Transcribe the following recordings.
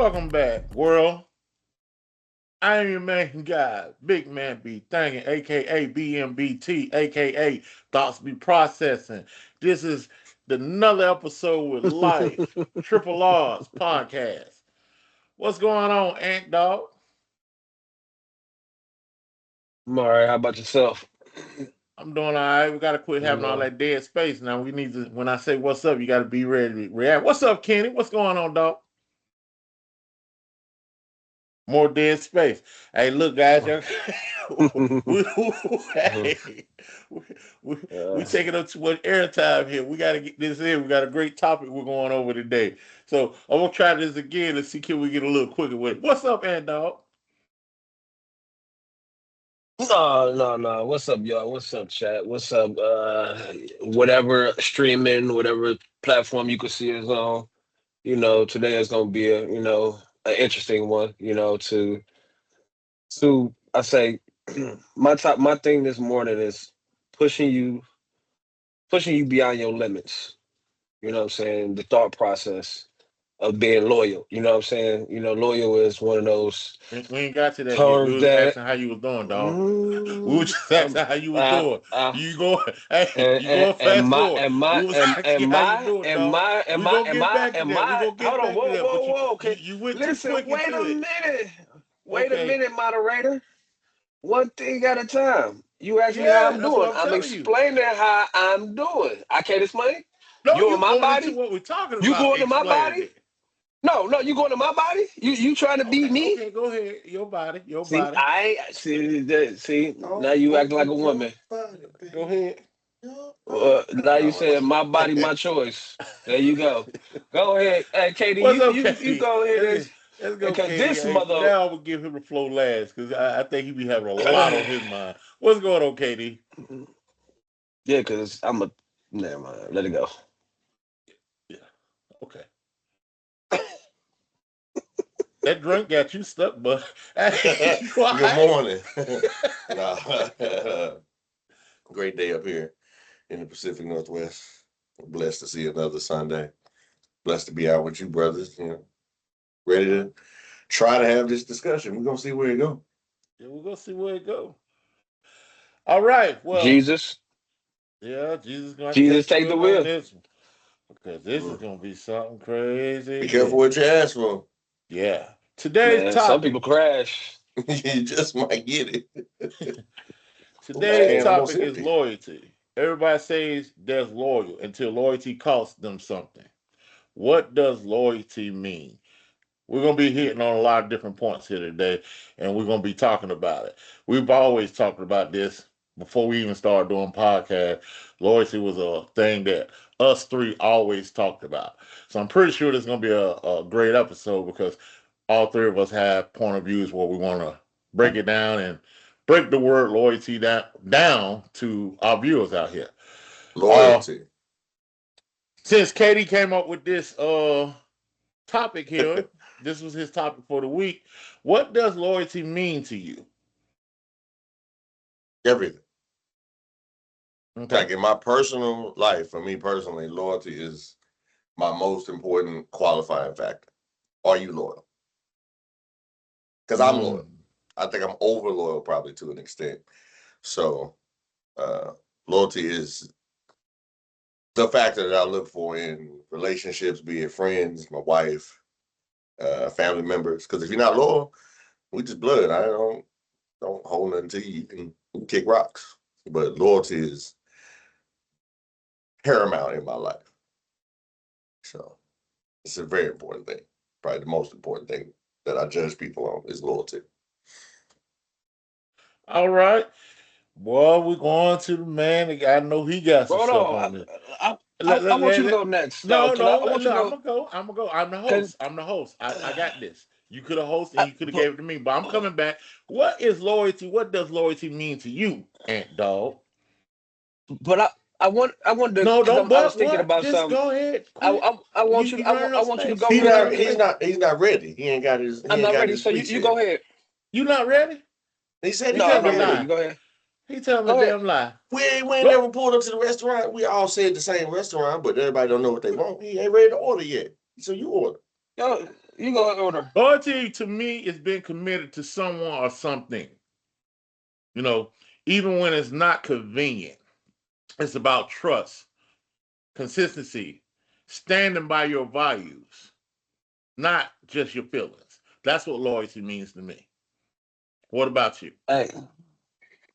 Welcome back, world. I am your main guy, Big Man B Thinking, aka BMBT, aka Thoughts Be Processing. This is another episode with Life, Triple R's podcast. What's going on, Ant Dog? I'm all right. How about yourself? I'm doing all right. We got to quit You having all know, that dead space now. We need to, when I say what's up, you got to be ready to react. What's up, Kenny? What's going on, dog? More dead space. Hey, look, guys, we, hey, we, we, we uh, taking up too much airtime here. We got to get this in. We got a great topic we're going over today. So I'm gonna try this again and see can we get a little quicker with it. What's up, Ant Dog? no. What's up, y'all? What's up, chat? What's up? Whatever streaming, whatever platform you can see us on. Today is gonna be an interesting one. To I say, my thing this morning is pushing you, pushing you beyond your limits. You know what I'm saying? The thought process of being loyal. You know what I'm saying? Loyal is one of those We ain't got to that yet. We terms was that asking how you was doing, dog. We was mm, just asking how you was I, doing. I, You go, hey, and, you and, going and fast my forward. and We my was and asking how you my doing, and dog. my and We my gonna and get my back to and that. We my gonna hold get on, back to whoa, that. whoa, But you, whoa. you, Okay, you went too listen, quick wait a into it. minute. Wait a Okay. minute, moderator. One thing at a time. You asked me how Yeah, I'm that's what doing. I'm I'm telling you. explaining how I'm doing. I can't explain. No, You in you my going into body? what we're talking You about, going to my explaining body? it. No, you going to my body? You trying to Okay, beat me? okay, go ahead. Your body, your See, body. I see. Now All you acting like over a your woman. body, Go baby. ahead. Now you saying my body, my choice. There you go. Go ahead, hey Katie. What's You up, you you Katie? go ahead Let's, let's go, because Katie. this Hey, mother. now we'll give him the flow last because I think he be having a lot on his mind. What's going on, Katie? Yeah, because I'm a. Never mind. Let it go. Yeah, okay. That drink got you stuck, but hey, you all Good right? morning. Nah, great day up here in the Pacific Northwest. Blessed to see another Sunday. Blessed to be out with you, brothers. Ready to try to have this discussion. We're gonna see where it goes. Yeah, we're gonna see where it go. All right. Well, Jesus, yeah, Jesus gonna have to Jesus, take the take the wheel on wheel. this one because this is Mm. gonna be something crazy. Be careful Yeah. what you ask for. Yeah. Today's Man, some people topic. crash. You just might get it. Today's Damn, Man, almost topic is empty. loyalty. Everybody says they're loyal until loyalty costs them something. What does loyalty mean? We're going to be hitting on a lot of different points here today, and we're going to be talking about it. We've always talked about this before we even started doing podcasts. Loyalty was a thing that us three always talked about. So I'm pretty sure this is going to be a great episode because all three of us have point of views where we want to break it down and break the word loyalty down to our viewers out here. Uh, Loyalty. since Katie came up with this topic here. This was his topic for the week. What does loyalty mean to you? Everything. Okay. Like in my personal life, for me personally, loyalty is my most important qualifying factor. Are you loyal? Because I'm loyal. Mm. I think I'm over loyal probably to an extent. So uh, loyalty is the factor that I look for in relationships, be it friends, my wife, family members. Because if you're not loyal, we just blood. I don't hold nothing to you. You can kick rocks. But loyalty is paramount in my life. So it's a very important thing. Probably the most important thing that I judge people on is loyalty. All right. Well, we're going to the man. I know he got some hold stuff on. on this. I want you to go next. No, No, can I? no. I want you Look, to I'm go. gonna go. I'm gonna go. I'm the Can, host. I'm the host. I got this. You could have hosted and I, you could have but gave it to me, but I'm coming back. What is loyalty? What does loyalty mean to you, Ant Dog? but I want to No, because don't. I was But thinking what? about Just something. go ahead. Quit. I want you You running I up want you to space. go He You first not running up he's because space. not he's not ready. He I'm ain't not got ready. his So speech you go yet. ahead. You not ready? He said He he No, telling I'm a got not ready. lie. You ready. go ahead. He telling a Go ahead. damn lie. We ain't Go. never pulled up to the restaurant. We all said the same restaurant, but everybody don't know what they want. He ain't ready to order yet. So you order. Go. You go in order. Loyalty to me is being committed to someone or something. You know, even when it's not convenient. It's about trust, consistency, standing by your values, not just your feelings. That's what loyalty means to me. What about you? Hey,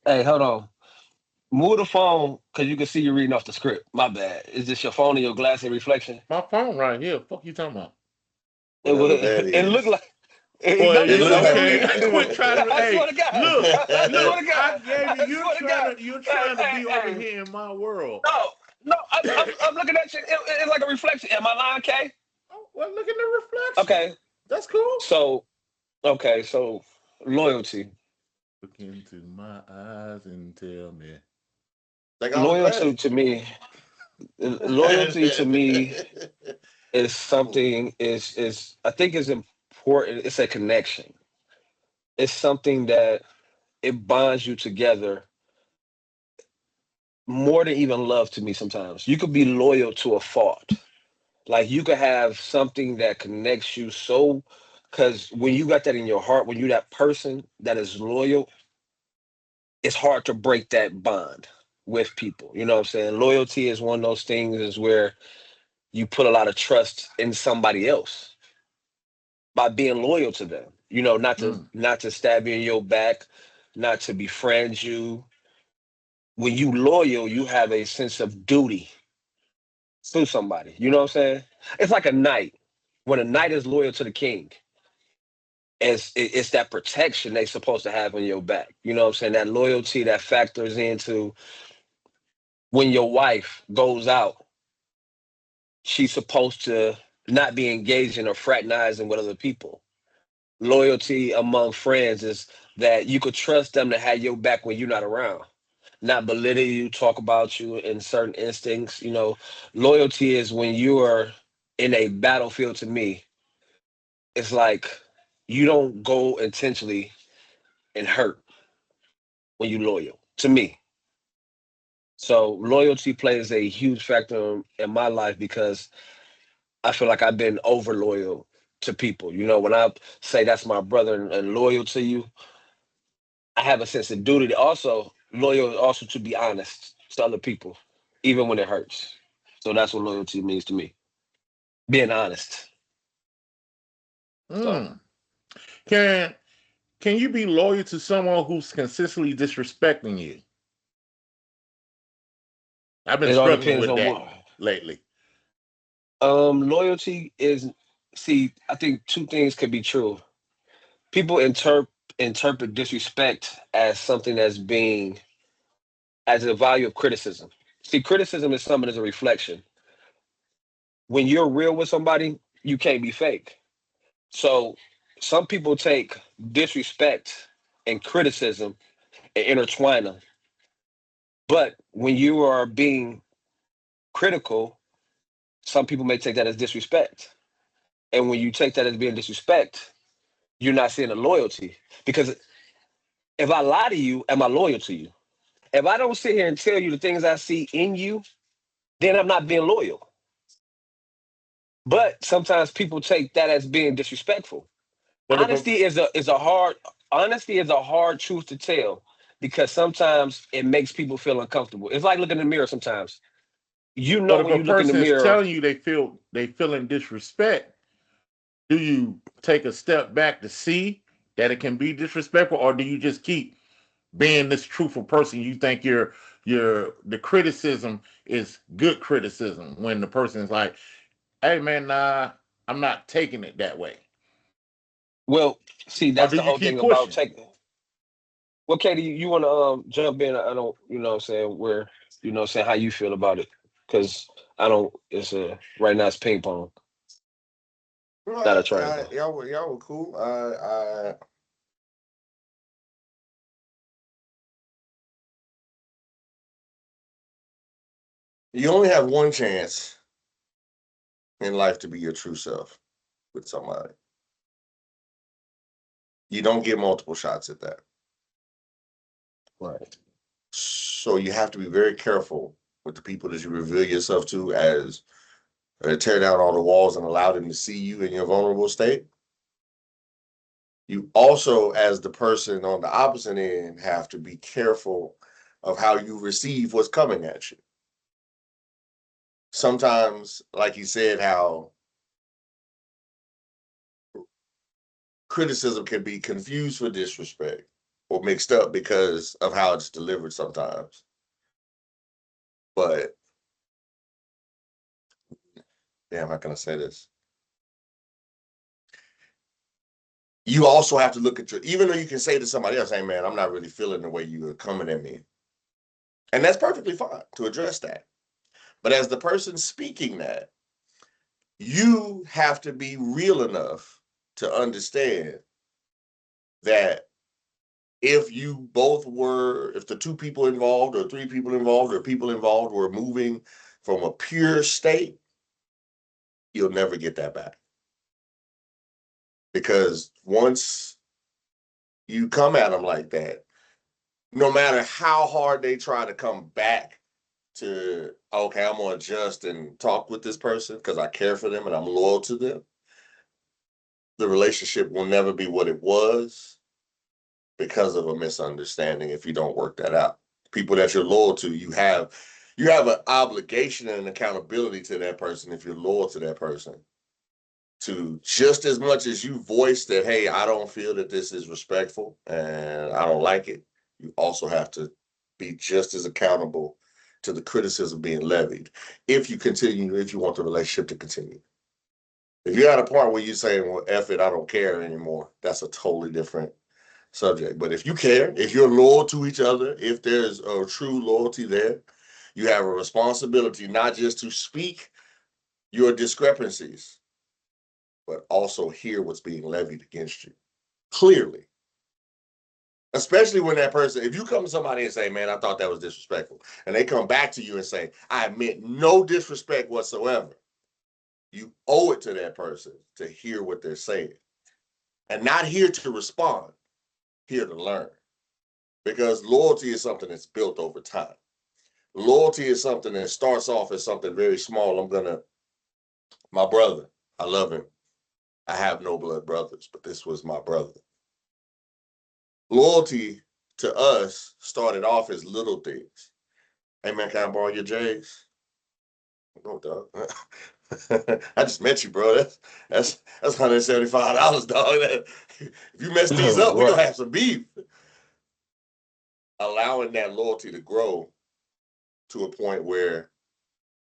hey, hold on. Move the phone because you can see you reading off the script. My bad. Is this your phone and your glass in reflection? My phone right here. Fuck you talking about? It Whatever would. that It looked is. like. No, Well, It you look look like like you okay. reading. Quit trying to. I Hey, swear to God. look, I swear look. to I God. gave you. I swear to God. You're Hey, trying to hey, be over hey. here in my world. No, no. I'm looking at you. It's like a reflection. Am I lying, K? Oh, well, look at the reflection. Okay. That's cool. So, okay. So, loyalty. Look into my eyes and tell me. Take off his Loyalty glasses. to me. Loyalty to me is something. Is I think is important. It's a connection. It's something that it bonds you together more than even love to me sometimes. You could be loyal to a fault. Like you could have something that connects you so because when you got that in your heart, when you that person that is loyal, it's hard to break that bond with people. You know what I'm saying? Loyalty is one of those things is where you put a lot of trust in somebody else by being loyal to them. You know, Mm, not to stab you in your back, not to befriend you. When you loyal, you have a sense of duty to somebody. You know what I'm saying? It's like a knight. When a knight is loyal to the king, it's that protection they supposed to have on your back. You know what I'm saying? That loyalty that factors into when your wife goes out, she's supposed to not be engaging or fraternizing with other people. Loyalty among friends is that you could trust them to have your back when you're not around, not belittle you, talk about you in certain instincts. You know, loyalty is when you are in a battlefield to me, it's like you don't go intentionally and hurt when you loyal to me. So loyalty plays a huge factor in my life because I feel like I've been over loyal to people. You know, when I say that's my brother and loyal to you, I have a sense of duty. Also, loyal also to be honest to other people, even when it hurts. So that's what loyalty means to me. Being honest. So mm. Can Can you be loyal to someone who's consistently disrespecting you? I've been it all struggling depends with on that what lately. loyalty is. See, I think two things could be true. People interpret disrespect as something that's being as a value of criticism. See, criticism is something as a reflection. When you're real with somebody, you can't be fake. So some people take disrespect and criticism and intertwine them. But when you are being critical, some people may take that as disrespect. And when you take that as being disrespect, you're not seeing a loyalty. Because if I lie to you, am I loyal to you? If I don't sit here and tell you the things I see in you, then I'm not being loyal. But sometimes people take that as being disrespectful. But if a, Honesty is a hard truth to tell because sometimes it makes people feel uncomfortable. It's like looking in the mirror sometimes. You know but if when a you look in the person is mirror, telling you they feeling disrespect, do you take a step back to see that it can be disrespectful, or do you just keep being this truthful person? You think the criticism is good criticism when the person is like, "Hey man, nah, I'm not taking it that way," well, see, or that's do the you whole keep thing about pushing? taking. Well, Katie, you want to jump in? I don't, you know what I'm saying, where, you know what I'm saying, how you feel about it. Because I don't, it's right now it's ping pong, not a triangle. Y'all were cool. You only have one chance in life to be your true self with somebody. You don't get multiple shots at that. Right. So you have to be very careful with the people that you reveal yourself to as or tear down all the walls and allow them to see you in your vulnerable state, you also, as the person on the opposite end, have to be careful of how you receive what's coming at you. Sometimes, like you said, how criticism can be confused for disrespect or mixed up because of how it's delivered sometimes. But, damn, how can I say this? You also have to look at your, even though you can say to somebody else, hey, man, I'm not really feeling the way you are coming at me. And that's perfectly fine to address that. But as the person speaking that, you have to be real enough to understand that if if the two people involved or three people involved or people involved were moving from a pure state, you'll never get that back. Because once you come at them like that, no matter how hard they try to come back to, okay, I'm going to adjust and talk with this person because I care for them and I'm loyal to them, the relationship will never be what it was because of a misunderstanding if you don't work that out. People that you're loyal to, you have an obligation and an accountability to that person if you're loyal to that person. To just as much as you voice that, hey, I don't feel that this is respectful and I don't like it, you also have to be just as accountable to the criticism being levied if you want the relationship to continue. If you're at a point where you're saying, well, F it, I don't care anymore, that's a totally different subject. But if you care, if you're loyal to each other, if there's a true loyalty there, you have a responsibility not just to speak your discrepancies, but also hear what's being levied against you clearly. Especially when that person, if you come to somebody and say, man, I thought that was disrespectful, and they come back to you and say, I meant no disrespect whatsoever, you owe it to that person to hear what they're saying. And not here to respond, here to learn. Because loyalty is something that's built over time. Loyalty is something that starts off as something very small. My brother, I love him. I have no blood brothers, but this was my brother. Loyalty to us started off as little things. Hey man, can I borrow your J's? No, dog. I just met you, bro. That's $175, dog. If you mess these up, we're Right. gonna have some beef. Allowing that loyalty to grow to a point where,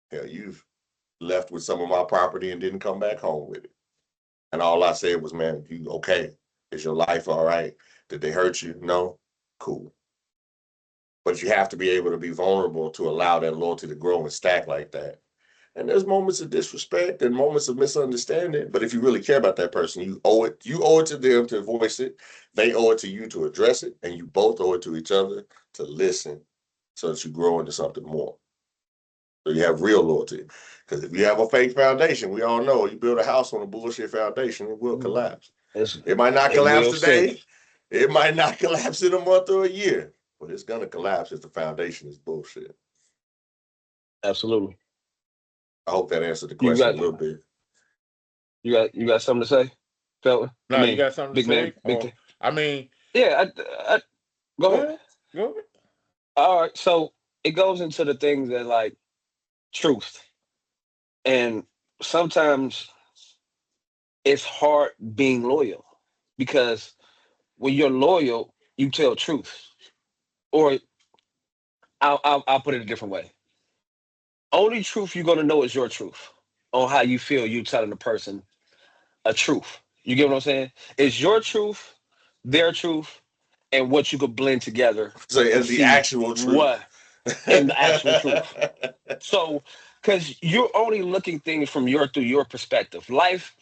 hell, you've left with some of my property and didn't come back home with it. And all I said was, man, you okay? Is your life all right? Did they hurt you? No? Cool. But you have to be able to be vulnerable to allow that loyalty to grow and stack like that. And there's moments of disrespect and moments of misunderstanding. But if you really care about that person, you owe it. You owe it to them to voice it. They owe it to you to address it. And you both owe it to each other to listen so that you grow into something more. So you have real loyalty. Because if you have a fake foundation, we all know you build a house on a bullshit foundation, it will collapse. It might not It collapse will sink. today. It might not collapse in a month or a year, but it's gonna collapse if the foundation is bullshit. Absolutely. I hope that answered the You question a got little bit. you got something to say, Felton? I No, you mean, got something to big man, say? big Or thing. I mean, Yeah, go go ahead. ahead. Go ahead. All right, so it goes into the things that like truth, and sometimes it's hard being loyal because when you're loyal, you tell truth. Or I'll put it a different way. Only truth you're gonna know is your truth on how you feel. You telling the person a truth. You get what I'm saying? It's your truth, their truth, and what you could blend together So to as the see actual truth. what in the actual truth. So, because you're only looking things from your through your perspective. Life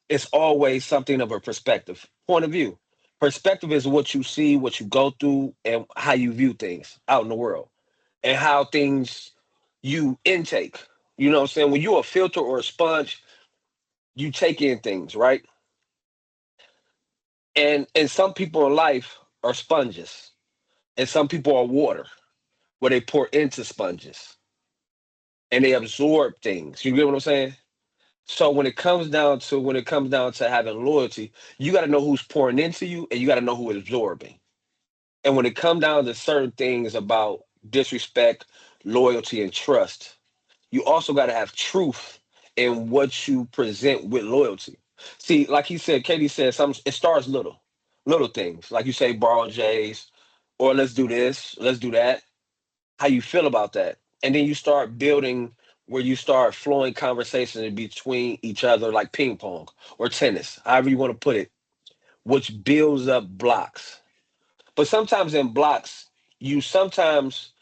is always something of a perspective, point of view. Perspective is what you see, what you go through, and how you view things out in the world, and how things you intake. You know what I'm saying? When you're a filter or a sponge, you take in things, right? And some people in life are sponges, and some people are water, where they pour into sponges. and they absorb things. You get what I'm saying? So when it comes down to having loyalty, you got to know who's pouring into you, and you got to know who is absorbing. And when it comes down to certain things about disrespect, loyalty, and trust, you also got to have truth in what you present with loyalty. See, like he said, Katie said, some it starts little things. Like you say, borrow J's, or let's do this, let's do that. How you feel about that? And then you start building where you start flowing conversations between each other, like ping pong or tennis, however you want to put it, which builds up blocks. But sometimes in blocks, sometimes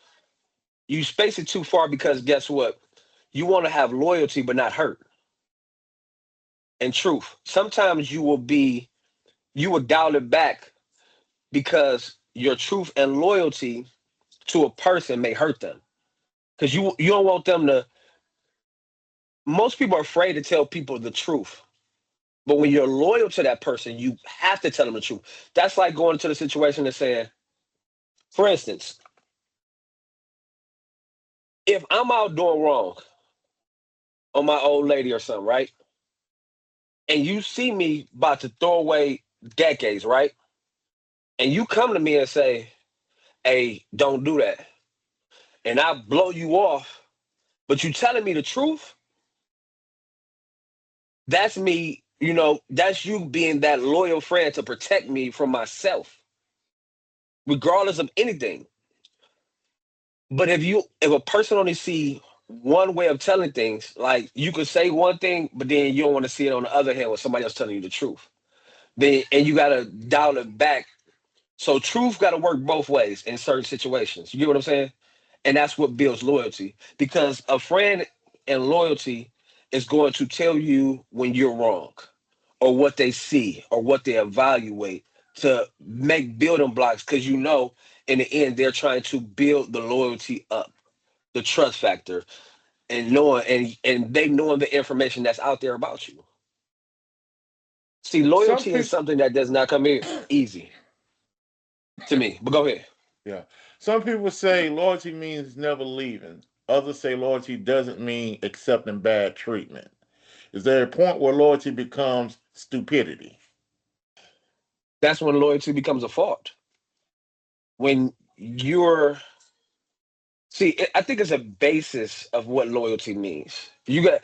you space it too far because guess what? You want to have loyalty but not hurt and truth. Sometimes you will dial it back because your truth and loyalty to a person may hurt them. Because you don't want them to, most people are afraid to tell people the truth. But when you're loyal to that person, you have to tell them the truth. That's like going into the situation and saying, for instance, if I'm out doing wrong on my old lady or something, right? And you see me about to throw away decades, right? And you come to me and say, hey, don't do that. And I blow you off, but you telling me the truth, that's me, that's you being that loyal friend to protect me from myself, regardless of anything. But if a person only see one way of telling things, like you could say one thing, but then you don't want to see it on the other hand when somebody else telling you the truth. Then and you gotta dial it back. So truth gotta work both ways in certain situations. You get what I'm saying? And that's what builds loyalty. Because a friend and loyalty is going to tell you when you're wrong or what they see or what they evaluate to make building blocks because in the end they're trying to build the loyalty up, the trust factor, and knowing and they knowing the information that's out there about you. See, Some loyalty is people, something that does not come in easy to me. But go ahead. yeah, some people say loyalty means never leaving. Others say loyalty doesn't mean accepting bad treatment. Is there a point where loyalty becomes stupidity? That's when loyalty becomes a fault. When you're I think it's a basis of what loyalty means. You got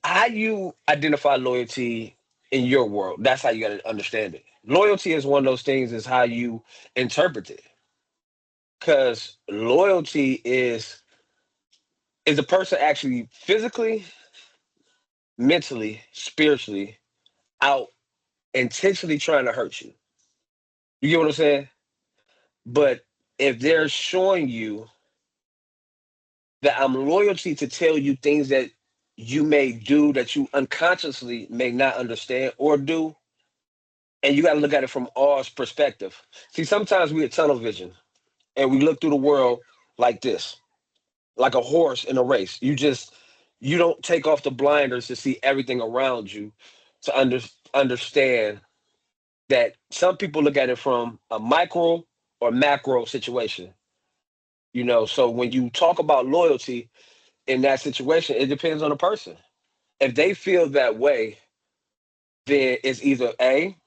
how you identify loyalty in your world. That's how you got to understand it. Loyalty is one of those things. Is how you interpret it. Because loyalty is a person actually physically, mentally, spiritually out intentionally trying to hurt you. You get what I'm saying? But if they're showing you that I'm loyalty to tell you things that you may do that you unconsciously may not understand or do, and you got to look at it from all perspective. See, sometimes we have tunnel vision and we look through the world like this, like a horse in a race. You don't take off the blinders to see everything around you to understand that some people look at it from a micro or macro situation. So when you talk about loyalty in that situation, it depends on the person. If they feel that way, then it's either A,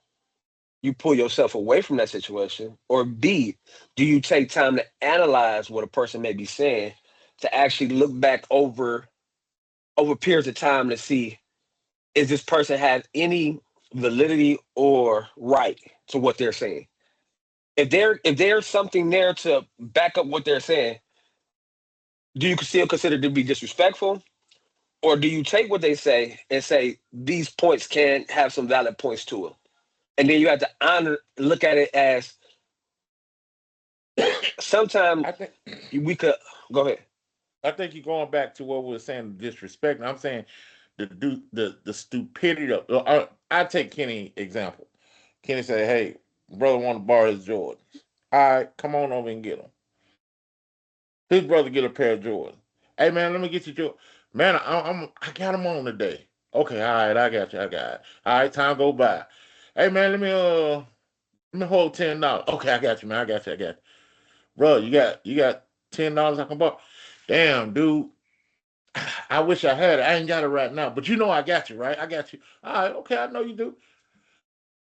you pull yourself away from that situation, or B, do you take time to analyze what a person may be saying to actually look back over periods of time to see is this person have any validity or right to what they're saying. If there's something there to back up what they're saying, do you still consider to be disrespectful? Or do you take what they say and say these points can have some valid points to them? And then you have to look at it as sometimes I think we could go ahead. I think you're going back to what we were saying, disrespect. I'm saying the stupidity of. I take Kenny example. Kenny say, "Hey, brother, want to borrow his Jordans? All right, come on over and get them." His brother get a pair of Jordans. Hey man, let me get you Jordan. Man, I got them on today. Okay, all right, I got you. I got it. All right, time go by. Hey man, let me hold $10. Okay, I got you, man. I got you. I got you. Bro, you got $10 I can borrow. Damn, dude. I wish I had it. I ain't got it right now, but you know I got you, right? I got you. All right, okay, I know you do.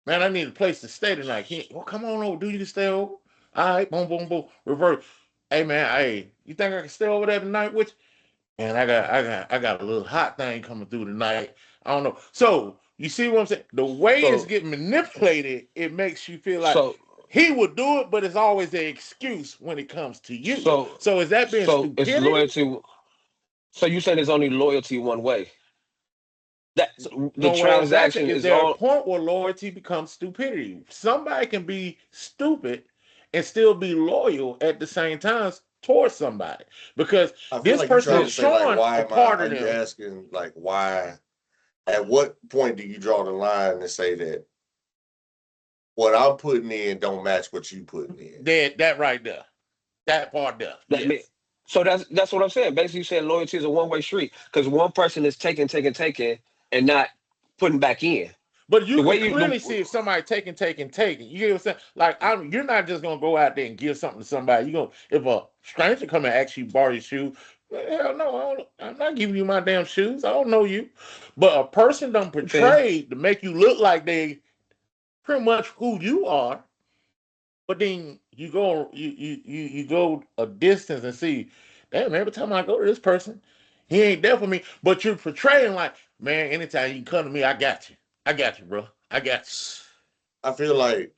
Man, I need a place to stay tonight. Well, come on over, dude. You can stay over. All right, boom, boom, boom. Reverse. Hey man, hey, you think I can stay over there tonight with you? And I got a little hot thing coming through tonight. I don't know. So you see what I'm saying? The way it's So getting manipulated, it makes you feel like so he would do it, but it's always an excuse when it comes to you. so So is that being so it's stupidity? loyalty. So you saying there's only loyalty one way? That the No, what I was asking, transaction is is there a all. point where loyalty becomes stupidity? Somebody can be stupid and still be loyal at the same time towards somebody because I feel this like you're person trying is So to say like, showing why a am I? part Are of you them asking like why? At what point do you draw the line and say that what I'm putting in don't match what you putting in? that right there. That part there. that mean, Yes. so that's what I'm saying. Basically, you saying loyalty is a one way street because one person is taking, and not putting back in. But you The way can you the clearly see if somebody taking. You get what I'm saying? Like you're not just gonna go out there and give something to somebody. You gonna if a stranger come and ask you borrow your shoe, hell no, I'm not giving you my damn shoes. I don't know you. But a person done feel portrayed to make you look like they pretty much who you are. But then you go a distance and see, damn, every time I go to this person, he ain't there for me. But you're portraying like, man, anytime you can come to me, I got you. I got you, bro. I got you. I feel like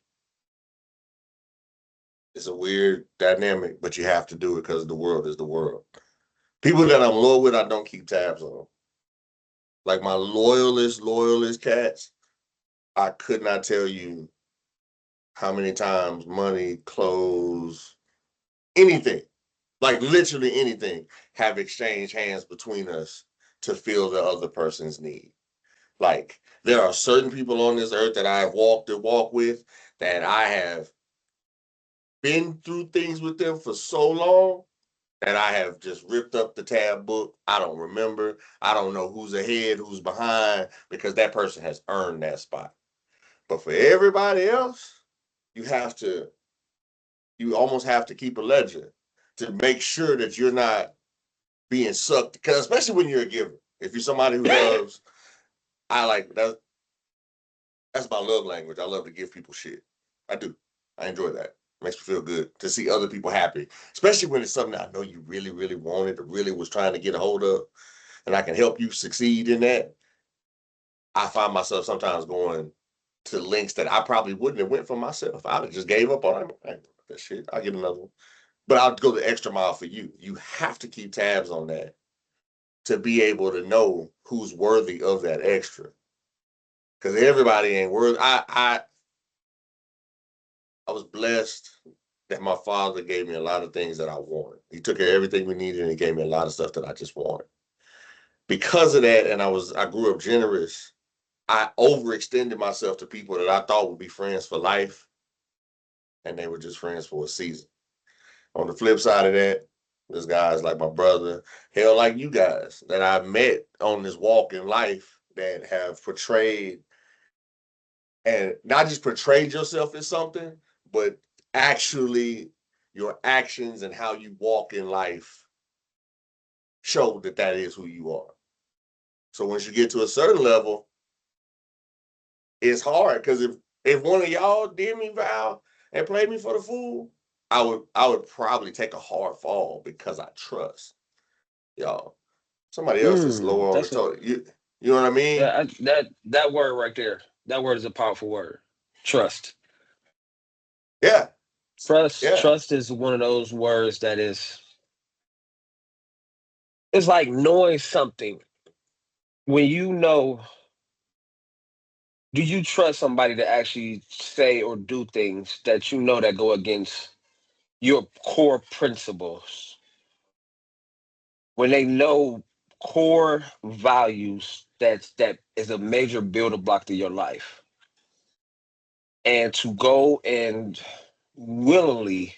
it's a weird dynamic, but you have to do it because the world is the world. People that I'm loyal with, I don't keep tabs on. Like my loyalist cats, I could not tell you how many times money, clothes, anything, like literally anything, have exchanged hands between us to fill the other person's need. Like there are certain people on this earth that I have walked and walk with that I have been through things with them for so long that I have just ripped up the tab book. I don't remember. I don't know who's ahead, who's behind, because that person has earned that spot. But for everybody else, you have to, you almost have to keep a ledger to make sure that you're not being sucked. Because especially when you're a giver, if you're somebody who loves, I like that. That's my love language. I love to give people shit. I do. I enjoy that. It makes me feel good to see other people happy, especially when it's something that I know you really, really wanted or really was trying to get a hold of, and I can help you succeed in that. I find myself sometimes going to links that I probably wouldn't have went for myself. I'd have just gave up on it. That shit. I'll get another one. But I'll go the extra mile for you. You have to keep tabs on that to be able to know who's worthy of that extra. Because everybody ain't worthy. I was blessed that my father gave me a lot of things that I wanted. He took care of everything we needed and he gave me a lot of stuff that I just wanted. Because of that, and I grew up generous, I overextended myself to people that I thought would be friends for life, and they were just friends for a season. On the flip side of that, there's guys like my brother, hell, like you guys that I've met on this walk in life that have portrayed and not just portrayed yourself as something, but actually your actions and how you walk in life show that that is who you are. So once you get to a certain level, it's hard because if one of y'all did me Val and played me for the fool, I would probably take a hard fall because I trust y'all. Somebody else is lower on the that's a total. You know what I mean? that word right there. That word is a powerful word. Trust. Yeah, yeah. Trust is one of those words that is. It's like knowing something when you know. Do you trust somebody to actually say or do things that you know that go against your core principles? When they know core values that is a major builder block to your life, and to go and willingly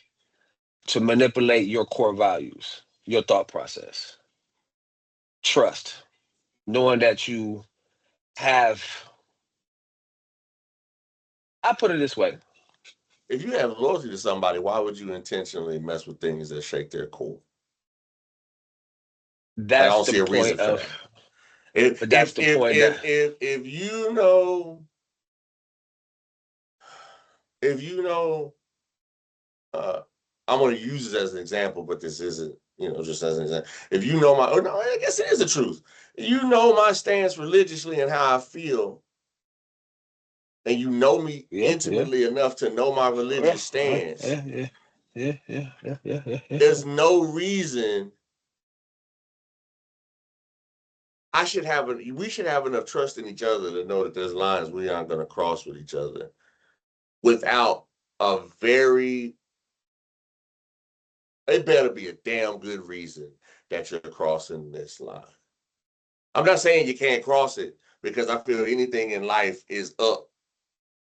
to manipulate your core values, your thought process, trust, knowing that you have. I put it this way: If you have loyalty to somebody, why would you intentionally mess with things that shake their core? Like I That's don't the see a reason point for of. that. If But that's if the if point that. if if if you know if you know I'm going to use it as an example, but this isn't, just as an example. If you know my, or no, I guess it is the truth. You know my stance religiously and how I feel, and you know me Yeah, yeah. intimately enough to know my Yeah, religious stance. yeah, yeah, yeah. There's no reason we should have enough trust in each other to know that there's lines we aren't going to cross with each other without a very, it better be a damn good reason that you're crossing this line. I'm not saying you can't cross it because I feel anything in life is up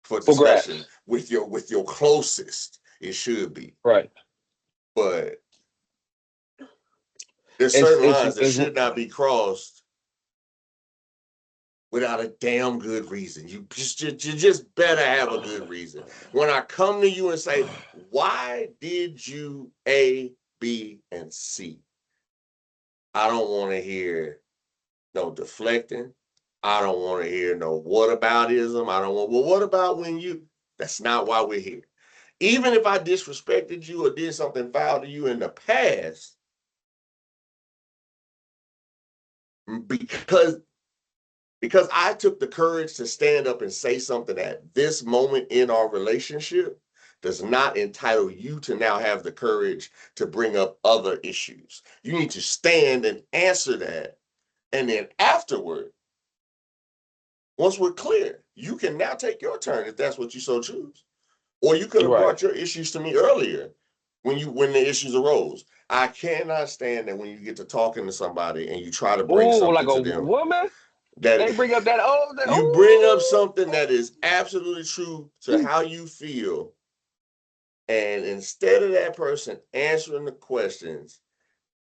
for For discussion grabs. with your closest. It should be, Right. but there's It's certain it's lines that it's should not be crossed without a damn good reason. You just better have a good reason. When I come to you and say, why did you A, B, and C? I don't want to hear no deflecting. I don't want to hear no whataboutism. I don't want, well, what about when you, that's not why we're here. Even if I disrespected you or did something foul to you in the past, because because I took the courage to stand up and say something at this moment in our relationship does not entitle you to now have the courage to bring up other issues. You need to stand and answer that. And then afterward, once we're clear, you can now take your turn if that's what you so choose. Or you could have right. brought your issues to me earlier when the issues arose. I cannot stand that when you get to talking to somebody and you try to bring Ooh, like something a to them woman. that They bring up that old. you bring up something that is absolutely true to Ooh. how you feel, and instead of that person answering the questions,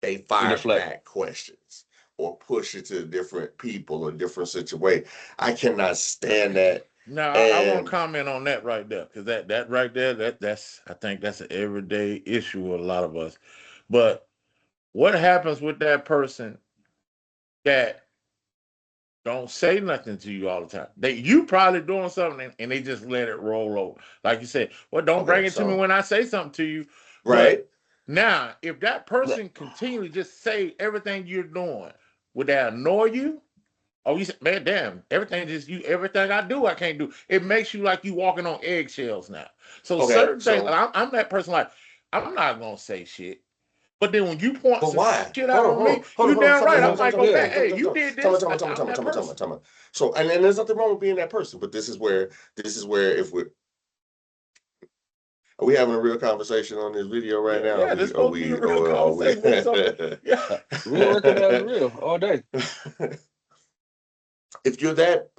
they You fire deflect. back questions or push it to different people or different situation. I cannot stand that. Now I want to And comment on that right there because that right there that's I think that's an everyday issue with a lot of us. But what happens with that person that don't say nothing to you all the time? You probably doing something and they just let it roll over. Like you said, well, don't okay, bring it to me so when I say something to you. right. But now, if that person continually just say everything you're doing, would that annoy you? Oh, you said, man, damn, everything just you, everything I do, I can't do. It makes you like you walking on eggshells now. So Okay, certain things, so I'm that person like, I'm not gonna say shit. But then when you point but some why? shit out Hold on, on hold me, on, hold on, you hold on. damn Time right. out, time I'm out, time out, like, time out, okay, Yeah. hey, you did time out, this. time out, time out, I'm that time out, time person. out, time out. So and there's nothing wrong with being that person, but this is where if we're are we having a real conversation on this video right Yeah, now? yeah, this is Are supposed to be a we, real are we? conversation with something. Yeah. We work it as real all day. If you're that,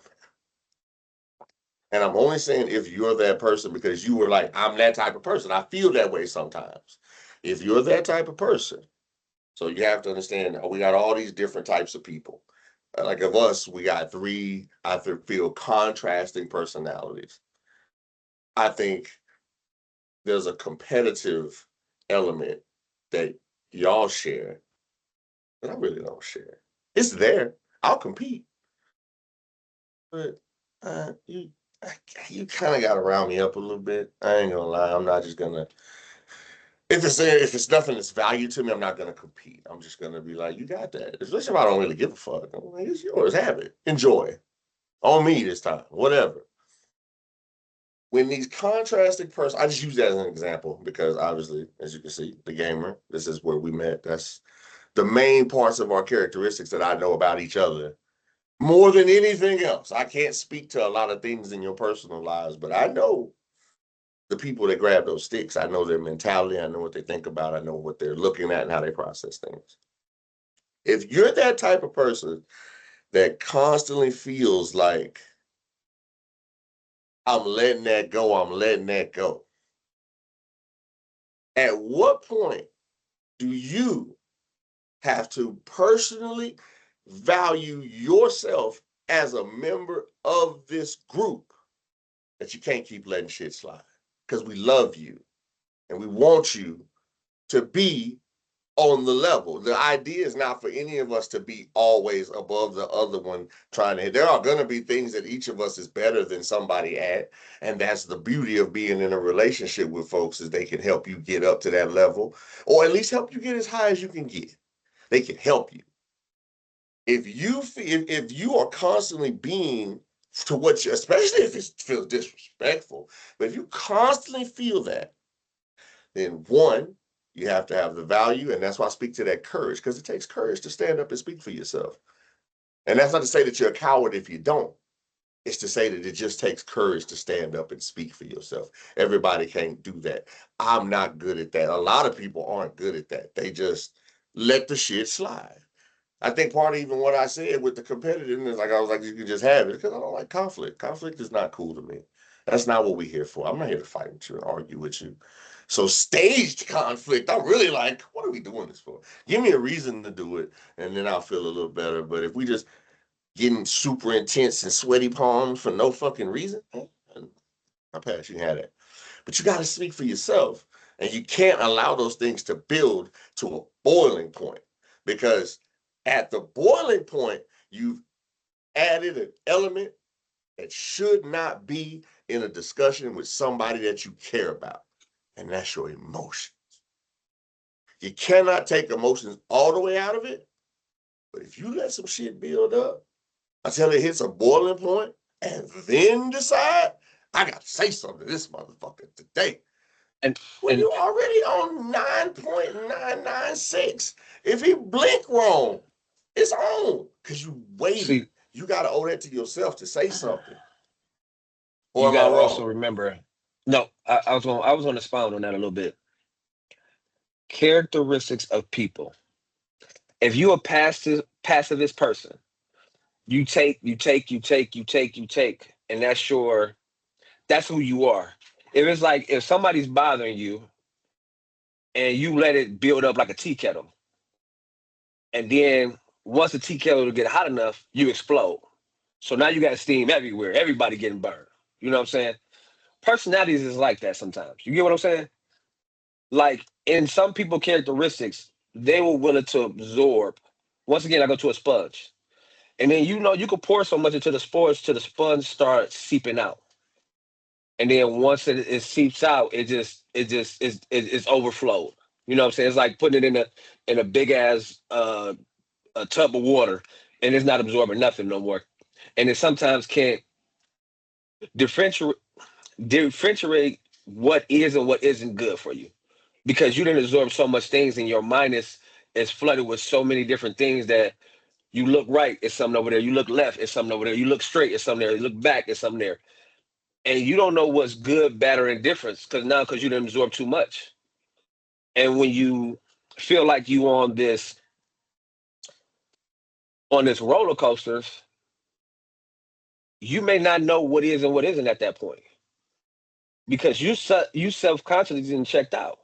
and I'm only saying if you're that person because you were like, I'm that type of person. I feel that way sometimes. If you're that type of person, so you have to understand we got all these different types of people. Like of us, we got three, feel contrasting personalities. I think there's a competitive element that y'all share that I really don't share. It's there. I'll compete, but you you kind of got to round me up a little bit. I ain't gonna lie. I'm not just gonna. If it's nothing that's value to me, I'm not gonna compete. I'm just gonna be like, you got that. Especially if I don't really give a fuck. I'm like, it's yours. Have it. Enjoy. On me this time. Whatever. When these contrasting persons, I just use that as an example because obviously, as you can see, the gamer. This is where we met. That's the main parts of our characteristics that I know about each other more than anything else. I can't speak to a lot of things in your personal lives, but I know the people that grab those sticks. I know their mentality. I know what they think about. I know what they're looking at and how they process things. If you're that type of person that constantly feels like I'm letting that go, I'm letting that go, at what point do you have to personally value yourself as a member of this group that you can't keep letting shit slide? Because we love you and we want you to be on the level. The idea is not for any of us to be always above the other one trying to hit. There are going to be things that each of us is better than somebody at, and that's the beauty of being in a relationship with folks, is they can help you get up to that level, or at least help you get as high as you can get. They can help you. If you are constantly being to what you, especially if it feels disrespectful, but if you constantly feel that, then one, you have to have the value. And that's why I speak to that courage, because it takes courage to stand up and speak for yourself. And that's not to say that you're a coward if you don't. It's to say that it just takes courage to stand up and speak for yourself. Everybody can't do that. I'm not good at that. A lot of people aren't good at that. They just let the shit slide. I think part of even what I said with the competitiveness, like I was like, you can just have it, because I don't like conflict. Conflict is not cool to me. That's not what we're here for. I'm not here to fight with you and argue with you. So staged conflict, I'm really like, what are we doing this for? Give me a reason to do it, and then I'll feel a little better. But if we just getting super intense and sweaty palms for no fucking reason, I'll pass. You can have that. But you got to speak for yourself. And you can't allow those things to build to a boiling point, because at the boiling point, you've added an element that should not be in a discussion with somebody that you care about. And that's your emotions. You cannot take emotions all the way out of it. But if you let some shit build up until it hits a boiling point and then decide, I got to say something to this motherfucker today. And When and you're already on 9.996, if he blink wrong, it's on, because you waited. see, You got to owe that to yourself to say something. Or you am I got to also wrong? remember. No, I was going to expound on that a little bit. Characteristics of people. If you a pacifist person, you take, and that's who you are. If it's like if somebody's bothering you and you let it build up like a tea kettle, and then once the tea kettle get hot enough, you explode. So now you got steam everywhere. Everybody getting burned. You know what I'm saying? Personalities is like that sometimes. You get what I'm saying? Like in some people characteristics, they were willing to absorb. Once again, I go to a sponge. And then you could pour so much into the sponge till the sponge starts seeping out. And then once it seeps out, it's overflowed. You know what I'm saying? It's like putting it in a big ass a tub of water, and it's not absorbing nothing no more. And it sometimes can't differentiate differentiate what is and what isn't good for you, because you didn't absorb so much things, and your mind is flooded with so many different things that you look right, it's something over there. You look left, it's something over there. You look straight, it's something there. You look back, it's something there. And you don't know what's good, bad, or indifference because you didn't absorb too much. And when you feel like you on this roller coaster, you may not know what is and what isn't at that point, because you self consciously didn't checked out.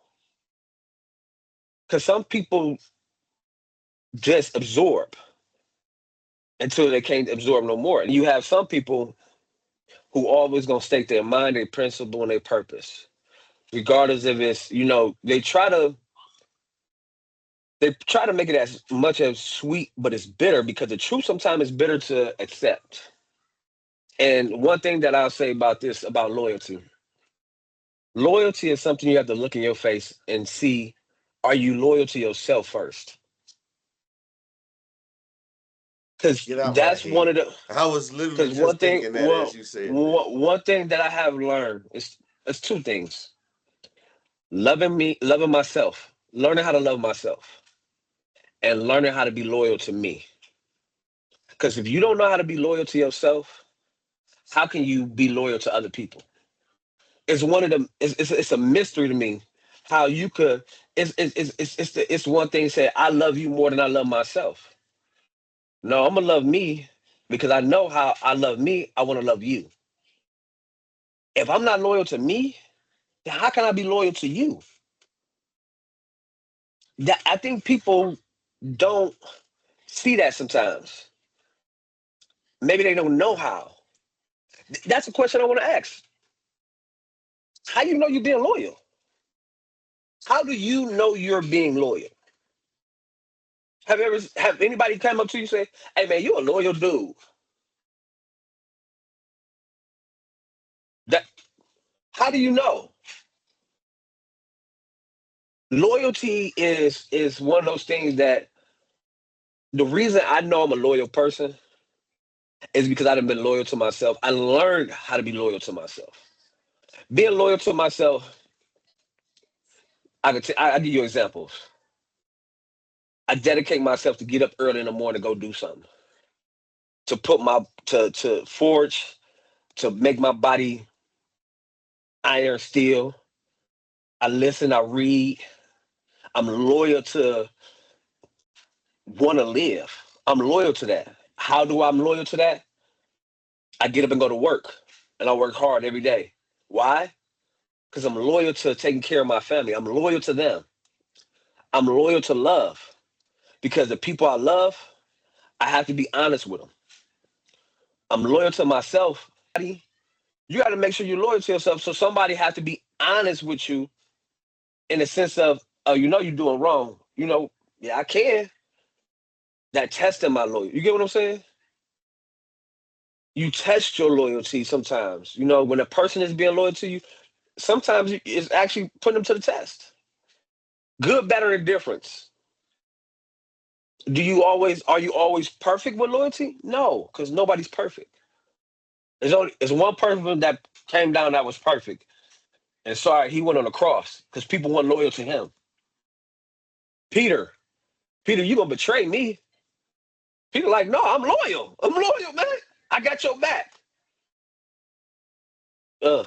Because some people just absorb until they can't absorb no more. And you have some people who always gonna stake their mind, their principle, and their purpose, regardless if it's they try to make it as much as sweet, but it's bitter, because the truth sometimes is bitter to accept. And one thing that I'll say about this, about loyalty, loyalty is something you have to look in your face and see, are you loyal to yourself first? Because Get out my that's one head. of the I was literally because one just thing thinking that well as you said that. one thing that I have learned is it's two things: loving myself, learning how to love myself, and learning how to be loyal to me. Because if you don't know how to be loyal to yourself, how can you be loyal to other people? It's one of them. It's a mystery to me how you could. It's one thing to say I love you more than I love myself. No, I'm gonna love me because I know how I love me. I want to love you. If I'm not loyal to me, then how can I be loyal to you? That I think people don't see that sometimes. Maybe they don't know how. That's a question I want to ask. How you know you're being loyal? How do you know you're being loyal? Have anybody come up to you and say, "Hey man, you a loyal dude"? That how do you know? Loyalty is one of those things that the reason I know I'm a loyal person is because I've been loyal to myself. I learned how to be loyal to myself. Being loyal to myself, I give you examples. I dedicate myself to get up early in the morning, to go do something, to put my to forge, to make my body iron steel. I listen, I read. I'm loyal to want to live. I'm loyal to that. How do I'm loyal to that? I get up and go to work, and I work hard every day. Why? Because I'm loyal to taking care of my family. I'm loyal to them. I'm loyal to love because the people I love, I have to be honest with them. I'm loyal to myself. You got to make sure you're loyal to yourself. So somebody has to be honest with you in the sense of, oh, you know, you're doing wrong. You know, yeah, I can. That testing my loyalty. You get what I'm saying? You test your loyalty sometimes. You know, when a person is being loyal to you, sometimes it's actually putting them to the test. Good, better, and difference. Are you always perfect with loyalty? No, because nobody's perfect. There's one person that came down that was perfect. And sorry, he went on the cross because people weren't loyal to him. Peter, Peter, you gonna betray me? Peter, like, no, I'm loyal. I'm loyal, man. I got your back. Uh,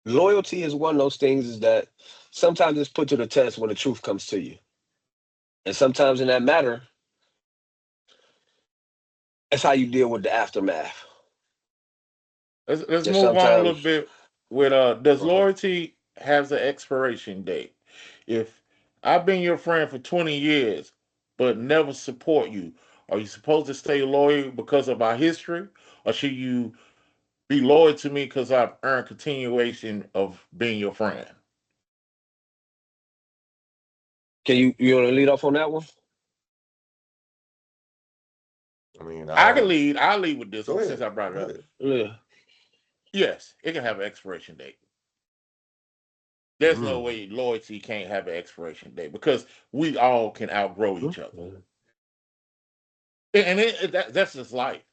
Loyalty is one of those things is that sometimes it's put to the test when the truth comes to you. And sometimes in that matter, that's how you deal with the aftermath. Let's And move on a sometimes, little bit with does uh-huh. loyalty has an expiration date? If I've been your friend for 20 years but never support you, are you supposed to stay loyal because of our history? Or should you be loyal to me because I've earned continuation of being your friend? Can you want to lead off on that one? I mean, I can lead. I'll lead with this go one since ahead. I brought it Go up. ahead. Yeah. Yes, it can have an expiration date. There's no Mm. way loyalty can't have an expiration date because we all can outgrow each other. Mhm. And that's just life.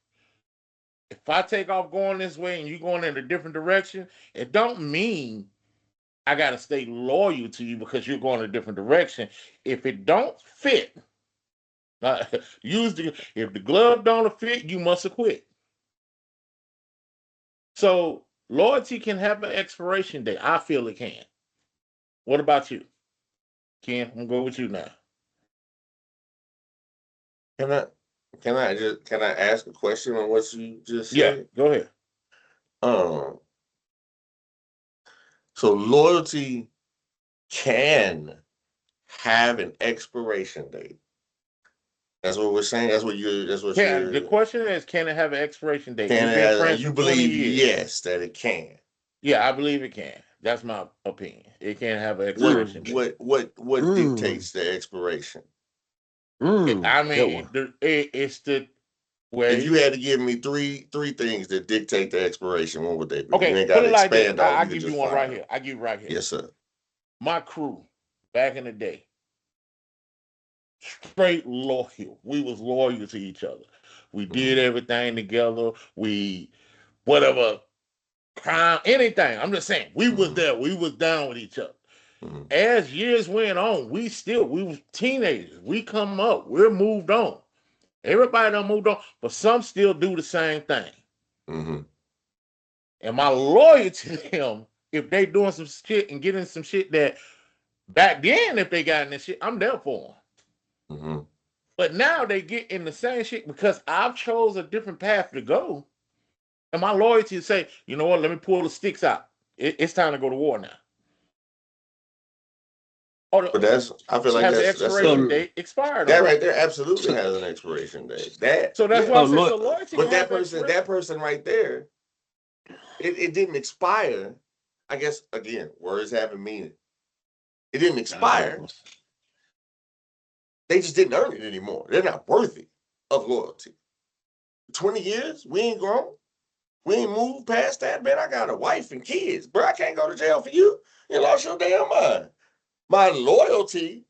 If I take off going this way and you going in a different direction, it don't mean I gotta stay loyal to you because you're going a different direction. If it don't fit, uh, use the if the glove don't fit, you must have quit. So loyalty can have an expiration date. I feel it can. What about you, Ken? I'm gonna go with you now. Can I can I ask a question on what you just Yeah, said? go ahead. Um, so loyalty can have an expiration date. That's what we're saying. That's what Yeah, the you're question is, can it have an expiration date? can We've it been have, and friends you for 20 believe years. yes that it can. Yeah, I believe it can. That's my opinion. It can have an What expiration Mm. date. what Mm. dictates the expiration? Mm. I Good mean, one. it's the If way. you had to give me three things that dictate the expiration, what would they be? You Okay, ain't got put to it like this. expand off. I You could give you just one right find. here. I give you right here. Yes, sir. My crew back in the day, straight loyal. We was loyal to each other. We did Mm-hmm. everything together. We whatever crime, anything. I'm just saying, we was Mm-hmm. there. We was down with each other. Mm-hmm. As years went on, we was teenagers. We come up. We're moved on. Everybody done moved on, but some still do the same thing. Mm-hmm. And my loyalty to them, if they doing some shit and getting some shit that back then, if they got in this shit, I'm there for them. Mm-hmm. But now they get in the same shit because I've chose a different path to go. And my loyalty to say, you know what, let me pull the sticks out. It's time to go to war now. Or But I feel like has the that's a expiration So date expired that on right it. there absolutely so has an expiration date. That So that's yeah. why I so say look. so loyalty can But have an expiration. that person right there, it didn't expire. I guess again, words have a meaning. It didn't Ah, good expire. one. They just didn't earn it anymore. They're not worthy of loyalty. 20 years, we ain't grown. We ain't moved past that, man. I got a wife and kids. Bro, I can't go to jail for you. You lost your damn mind. My loyalty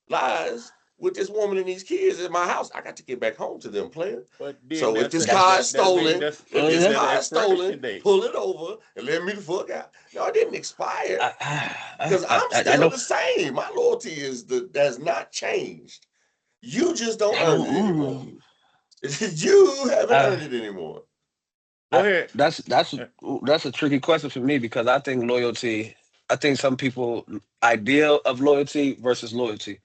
lies with this woman and these kids in my house. I got to get back home to them, player. But then So if that's this a, car is that mean stolen, that's if is this that an car is expiration stolen, date? pull it over and let me the fuck out. No, it didn't expire because I I'm still know. the same. My loyalty has not changed. You just don't earn it anymore. Mm, You haven't I, earned it anymore. Go ahead. that's a tricky question for me because I think loyalty. I think some people ideal of loyalty versus loyalty.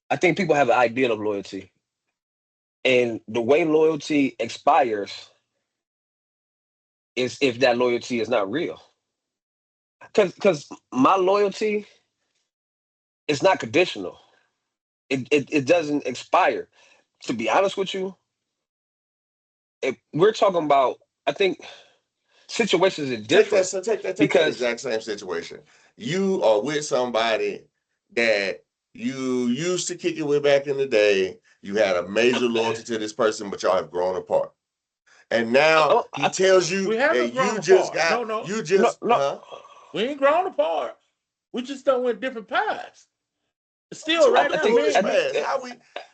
I think people have an ideal of loyalty, and the way loyalty expires is if that loyalty is not real. Because my loyalty is not conditional. It doesn't expire. To be honest with you, if we're talking about, I think situations are Take different take that because exact same situation. You are with somebody that you used to kick it with back in the day. You had a major loyalty to this person, but y'all have grown apart. And now he tells We you haven't that grown apart. No. no. We ain't grown apart. We just done went different paths. Still, So I, right what I now, think was man. fast? How we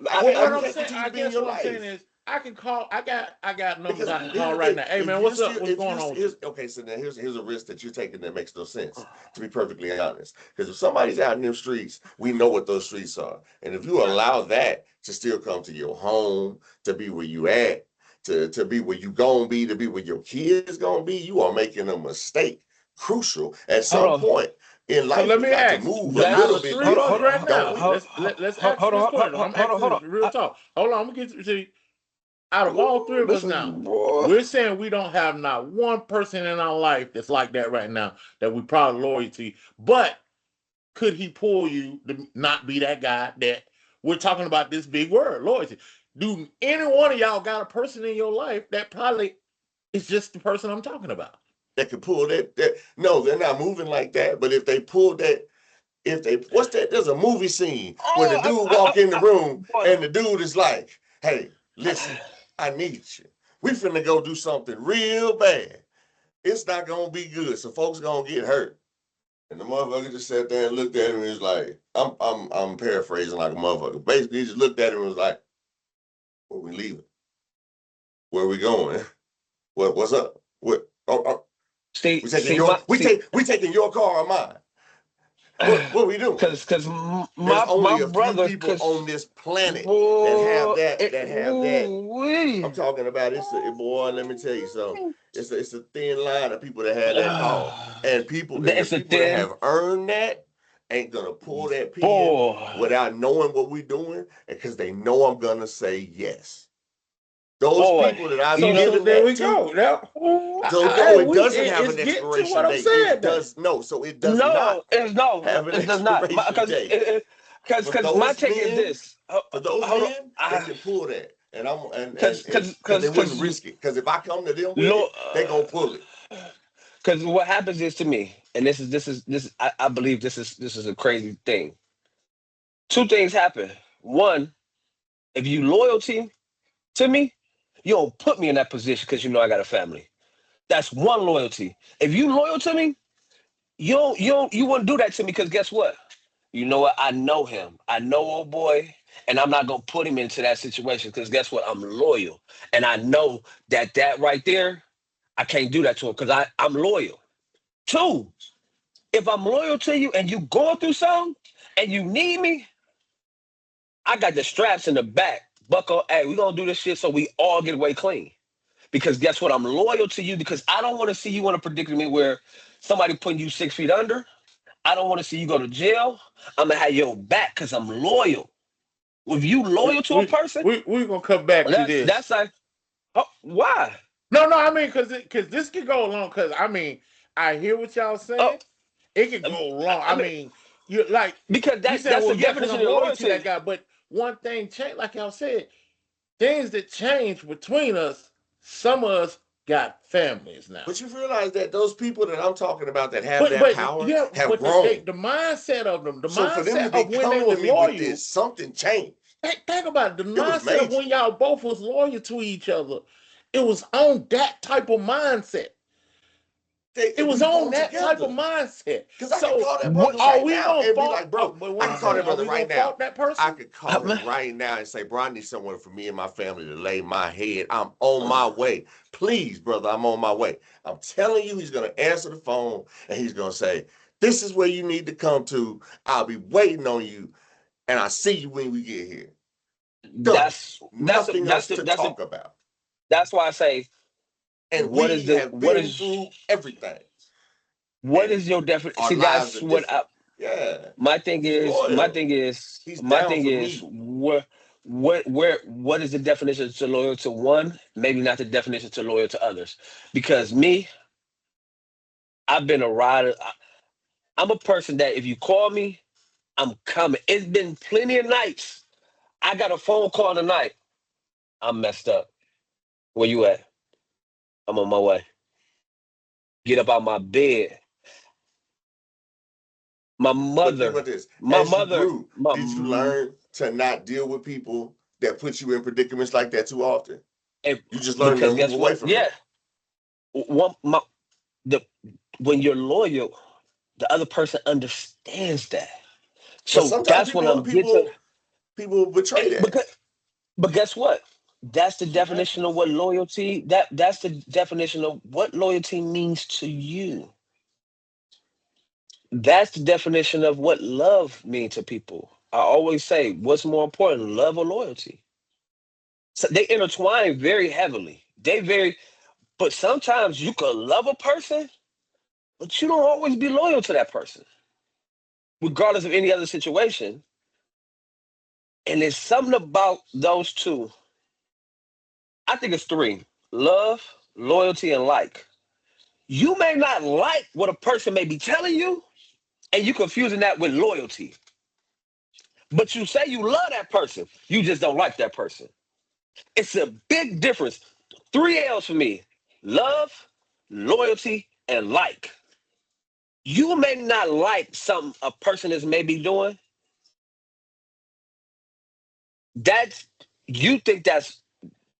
I, Well, how what we I'm can't saying, continue I to be in guess your what I'm saying life? is, I can call. I got numbers Because I can call here's the right thing: now. Hey, man, what's up? What's if going you on with you? here's okay, so now here's a risk that you're taking that makes no sense. To be perfectly honest, because if somebody's out in them streets, we know what those streets are, and if you allow that to still come to your home, to be where you at, to be where you gonna be, to be where your kids gonna be, you are making a mistake. Crucial at hold some on. point in So life, let we me got to ask: move a out That's little of bit three of us different, right don't now, we? let's answer this question. I'm asking this real On. talk. Hold on, I'm gonna get to see. Out of all three Ooh, of us this is now, boy. we're saying we don't have not one person in our life that's like that right now that we probably loyal to. But could he pull you to not be that guy that we're talking about this big word, loyalty? Do any one of y'all got a person in your life that probably is just the person I'm talking about? That could pull that. No, they're not moving like that. But if they pull that, if they what's that? There's a movie scene where the Oh, dude walk in the room boy. and the dude is like, "Hey, listen, I need you. We finna go do something real bad. It's not gonna be good. So folks gonna get hurt." And the motherfucker just sat there and looked at him and was like, I'm paraphrasing like a motherfucker. Basically, he just looked at him and was like, "Where we leaving? Where we going? What's up? What? Oh, See, we taking see, your my see, we taking your car or mine? What we doing?" because There's my only a few brother, people on because this planet that have boy, that that have that. I'm wee. talking about boy, let me tell you something. It's a thin line of people that have that call. And the It's a people that thin have earned that ain't gonna pull that pin boy, without knowing what we're doing, because they know I'm gonna say yes. Those boy. people that I've You So, know, so given there that we to, go. Now, so no, hey, it doesn't have it's an getting to expiration what I'm date. saying. It Then does no, so it does not no, it's no, have an it does not. expiration Because date. For because my those take is men, this. for those Hold men, they on, can pull that, and I'm and because they wouldn't because risk it. Because if I come to them with Lord, it, they gonna pull it. because what happens is to me, and I believe this is a crazy thing. Two things happen. One, if you loyalty to me, you don't put me in that position because you know I got a family. That's one loyalty. If you loyal to me, you wouldn't do that to me because guess what? You know what? I know him. I know old boy, and I'm not gonna put him into that situation because guess what? I'm loyal, and I know that right there, I can't do that to him because I'm loyal. Two, if I'm loyal to you and you going through something and you need me, I got the straps in the back. Buckle, hey, we gonna do this shit so we all get away clean. Because guess what? I'm loyal to you because I don't want to see you in a predicament where somebody putting you 6 feet under. I don't want to see you go to jail. I'm gonna have your back because I'm loyal. If you we loyal to a we person, we gonna come back to this. that's like, oh, why? No, I mean, because this could go along. Because I mean, I hear what y'all Oh, saying. It could go long. I I mean, mean, you like because you saying, that's well, the yeah, because definition I'm of loyal to that loyalty. guy. But one thing changed, like y'all said, things that change between us. Some of us got families now. But you realize that those people that I'm talking about that have that But power yeah, have but grown. the mindset of them, the So for them mindset to be of when they coming to was me with loyal. this, something changed. Think about it. The It was mindset of major. when y'all both was loyal to each other. It was on that type of mindset. It was We on grown that type of together. mindset. Because I could So call that What? brother are right we now gonna and be fault? like, bro, But what I I'm can call saying, that are brother we right gonna now. fault that I person? could call him right now and say, bro, I need somewhere for me and my family to lay my head. I'm on my way. Please, brother, I'm on my way. I'm telling you, he's going to answer the phone and he's going to say, this is where you need to come to. I'll be waiting on you. And I'll see you when we get here. Done. That's that's Nothing that's else the to that's the talk about. that's why I say, And what is we the have been through everything. what And is your definition? our See, lives that's are what different. Yeah. my thing He's is. loyal. He's My down thing for is me. what is the definition to loyal to one? Maybe not the definition to loyal to others. Because me, I've been a rider. I'm a person that if you call me, I'm coming. It's been plenty of nights. I got a phone call tonight. I'm messed up. Where you at? I'm on my way. Get up out my bed. My But think mother, about this. my As you mother, grew, my did you learn to not deal with people that put you in predicaments like that too often? and You just learned to because move guess away what? from Yeah, them. one my the when you're loyal, the other person understands that. But So sometimes that's when I'm getting people betray that. because but guess what? That's the It definition of happens. what loyalty that's the definition of what loyalty means to you. That's the definition of what love means to people. I always say, what's more important, love or loyalty? So they intertwine very heavily. But sometimes you could love a person, but you don't always be loyal to that person, regardless of any other situation. And there's something about those two. I think it's three: love, loyalty, and like. You may not like what a person may be telling you, and you confusing that with loyalty. But you say you love that person, you just don't like that person. It's a big difference. Three L's for me: love, loyalty, and like. You may not like something a person is maybe doing. That's you think that's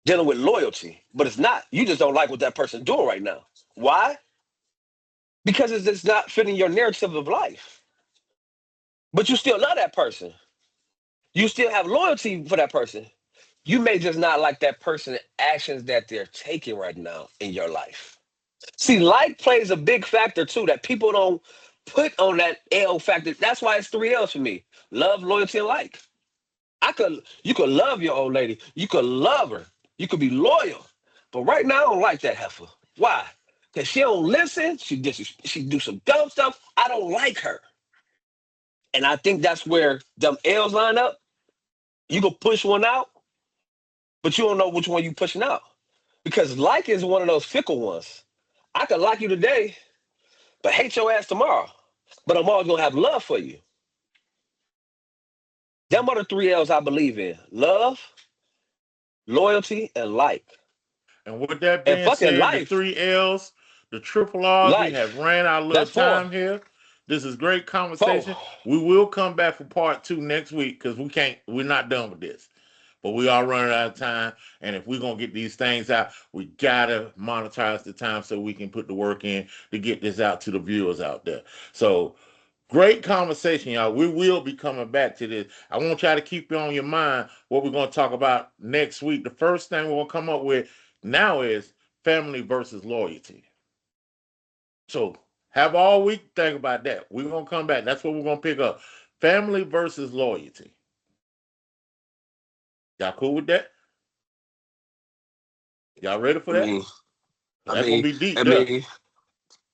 dealing with loyalty, but it's not. You just don't like what that person's doing right now. Why? Because it's just not fitting your narrative of life. But you still love that person. You still have loyalty for that person. You may just not like that person's actions that they're taking right now in your life. See, like plays a big factor too that people don't put on that L factor. That's why it's three L's for me: love, loyalty, and like. You could love your old lady. You could love her. You could be loyal. But right now, I don't like that heifer. Why? Because she don't listen. She do some dumb stuff. I don't like her. And I think that's where them L's line up. You can push one out, but you don't know which one you pushing out. Because like is one of those fickle ones. I could like you today, but hate your ass tomorrow. But I'm always gonna have love for you. Them are the three L's I believe in: love, loyalty, and like. And with that And being fucking said, the life, three L's, the triple R's, we have life. ran our little That's four. time here. This is great Four. conversation. We will come back for part two next week because we're not done with this. But we are running out of time. And if we're gonna get these things out, we gotta monetize the time so we can put the work in to get this out to the viewers out there. So great conversation, y'all. We will be coming back to this. I want y'all to keep it on your mind what we're going to talk about next week. The first thing we're going to come up with now is family versus loyalty. So have all week to think about that. We're going to come back. That's what we're going to pick up. Family versus loyalty. Y'all cool with that? Y'all ready for I that? mean, I That's going mean, to be deep I there. mean,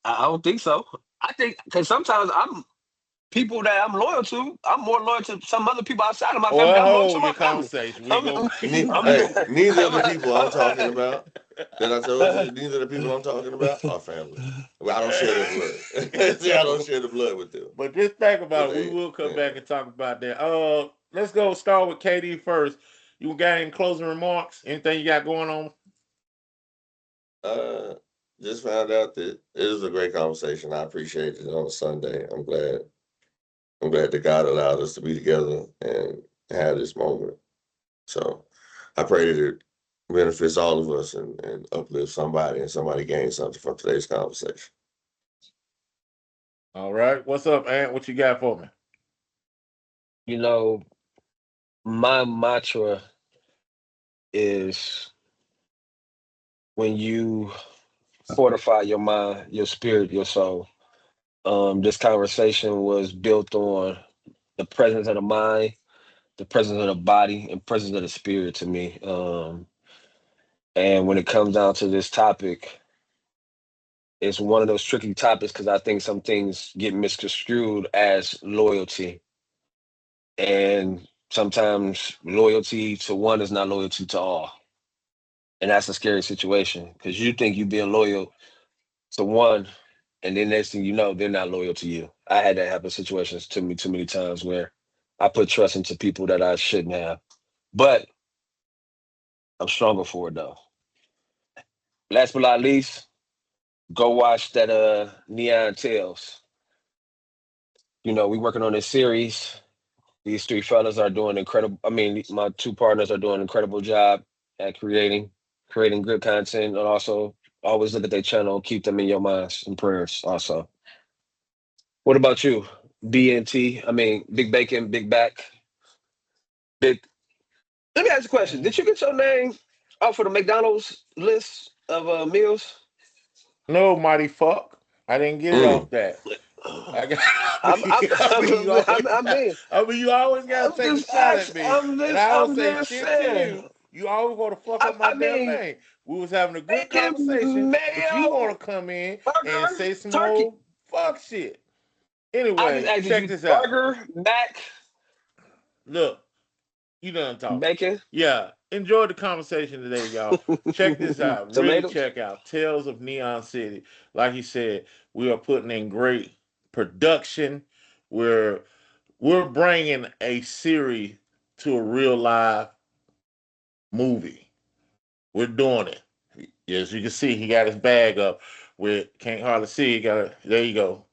I don't think so. I think because sometimes I'm people that I'm loyal to. I'm more loyal to some other people outside of my family Well, than I'm loyal to hold my your family. conversation. We I'm, go. Hey, neither of the people I'm talking I'm, about that I told you, neither of the people I'm talking about are family. Well, I don't share their blood. See, I don't So, share the blood with them. but just think So about it. We they, will come yeah. back and talk about that. Let's go start with KD first. You got any closing remarks? Anything you got going on? Uh, just found out that it was a great conversation. I appreciate it on a Sunday. I'm glad. I'm glad that God allowed us to be together and have this moment. So I pray that it benefits all of us and uplifts somebody and somebody gains something from today's conversation. All right. What's up, Ant? What you got for me? You know, my mantra is when you fortify your mind, your spirit, your soul. This conversation was built on the presence of the mind, the presence of the body, and presence of the spirit to me. And when it comes down to this topic, it's one of those tricky topics because I think some things get misconstrued as loyalty. And sometimes loyalty to one is not loyalty to all. And that's a scary situation because you think you being loyal to one, and then next thing you know, they're not loyal to you. I had that happen situations to me too many times where I put trust into people that I shouldn't have. But I'm stronger for it though. Last but not least, go watch that Neon Tales. We working on this series. These three fellas are doing incredible. I mean, my two partners are doing an incredible job at creating good content, and also always look at their channel. Keep them in your minds and prayers. Also, what about you, BNT? I mean, Big Bacon, Big Back, Big. Let me ask you a question. Did you get your name off of the McDonald's list of meals? No, mighty fuck. I didn't get it off Mm. that. I got. I'm, I'm, I mean, you always I got. mean, I mean, you always got to I'm take a just shot at asking. me, and I don't I'm say just shit to saying. you. You always want to fuck I, up my I damn mean, name. We was having a good conversation, bacon, but you mayo, want to come in and burger, say some turkey. old fuck shit. I just Anyway, asked check you this out. burger, mac, Look, you done talking. bacon, Yeah, enjoy the conversation today, y'all. Check this out. Really tomatoes. check out Tales of Neon City. Like you said, we are putting in great production. We're we're bringing a series to a real live movie. We're doing it. As you can see, he got his bag up. We can't hardly see. He got there. You go.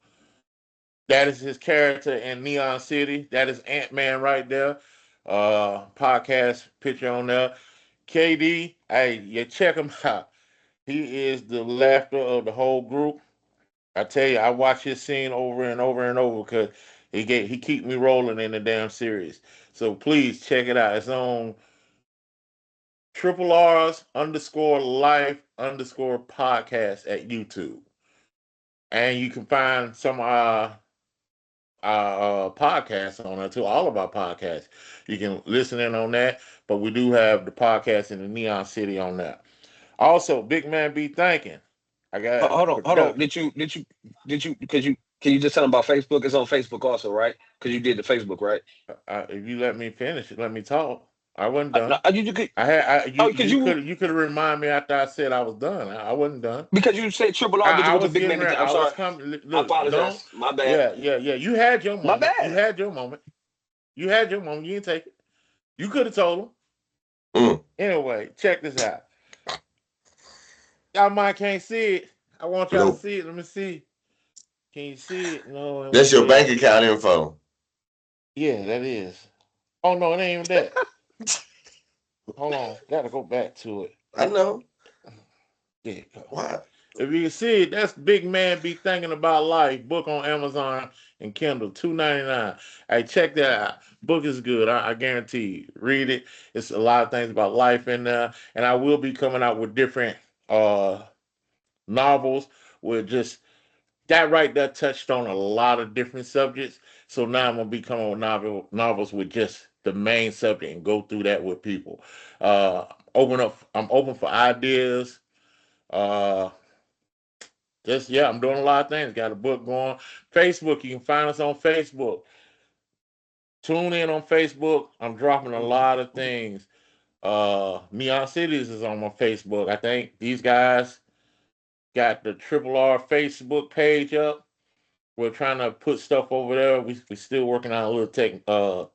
That is his character in Neon City. That is Ant Man right there. Podcast picture on there. KD, hey, you check him out. He is the laughter of the whole group. I tell you, I watch his scene over and over and over because he keep me rolling in the damn series. So please check it out. It's on triple R's underscore life underscore podcast at YouTube, and you can find some podcasts on there too. All of our podcasts, you can listen in on that. But we do have the podcast in the Neon City on that. Also, Big Man be thinking. I got Hold on. production. Did you? Because you can you just tell them about Facebook? It's on Facebook also, right? Because you did the Facebook, right? If you let me finish, let me talk. I wasn't done. No, you could. I had Oh, because you could remind me after I said I was done. I wasn't done. because you said triple R, but you I went to was Big getting Man. ready. I'm I was sorry. coming. I Look, don't. apologize. My bad. Yeah. You had your My moment. You bad. had your moment. You had your moment. You didn't take it. You could have told him. Mm. Anyway, check this out. Y'all might can't see it. I want y'all to Nope. see it. Let me see. Can you see it? No, it That's won't your let bank me. account info. Yeah, that is. Oh no, it ain't even that. Hold on. Gotta go back to it. I know. There you go. Why? If you can see it, that's Big Man Be Thinking About Life. Book on Amazon and Kindle, $2.99. Hey, check that out. Book is good. I guarantee you. Read it. It's a lot of things about life in there. And I will be coming out with different novels with just that right there touched on a lot of different subjects. So now I'm gonna be coming with novels with just the main subject and go through that with people. I'm open for ideas. Uh, just yeah, I'm doing a lot of things. Got a book going. Facebook, you can find us on Facebook. Tune in on Facebook. I'm dropping a lot of things. Neon Cities is on my Facebook. I think these guys got the Triple R Facebook page up. We're trying to put stuff over there. We still working on a little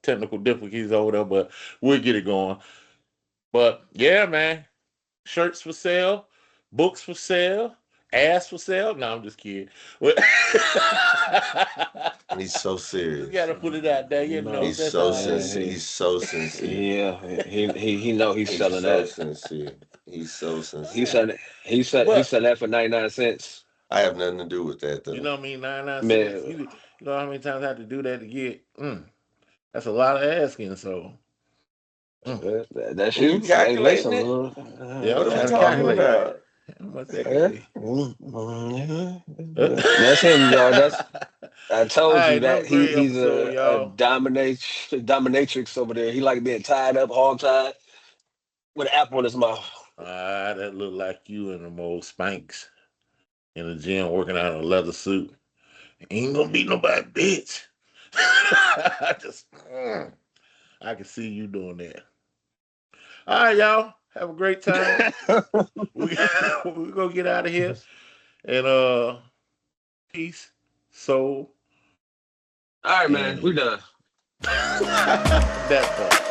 technical difficulties over there, but we'll get it going. But yeah, man, shirts for sale, books for sale, Ass for sale? No, I'm just kidding. What- He's so Just serious. gotta put it out there, you know. He's That's so all. sincere. He's so sincere. Yeah, he know he's He's selling so that. sincere. He's so He sincere. said he But said that for 99 cents. I have nothing to do with that you though. know what I mean? 99 cents. Man, You know how many times I have to do that to get? That's a lot of asking. So mm. that's And you you. Hey, calculating listen, it? man. Yeah, I'm What are we trying to talking calculate about? how much that could Yeah. be. That's him, y'all. That's I All told right, you another that great he's episode, a y'all. dominatrix over there. He like being tied up, hog tied with an apple in his mouth. That look like you in the old Spanx in the gym working out in a leather suit. Ain't gonna be nobody, bitch. I just, I can see you doing that. All right, y'all. Have a great time. We we gonna get out of here and peace, soul, All right, man. and We done. that part.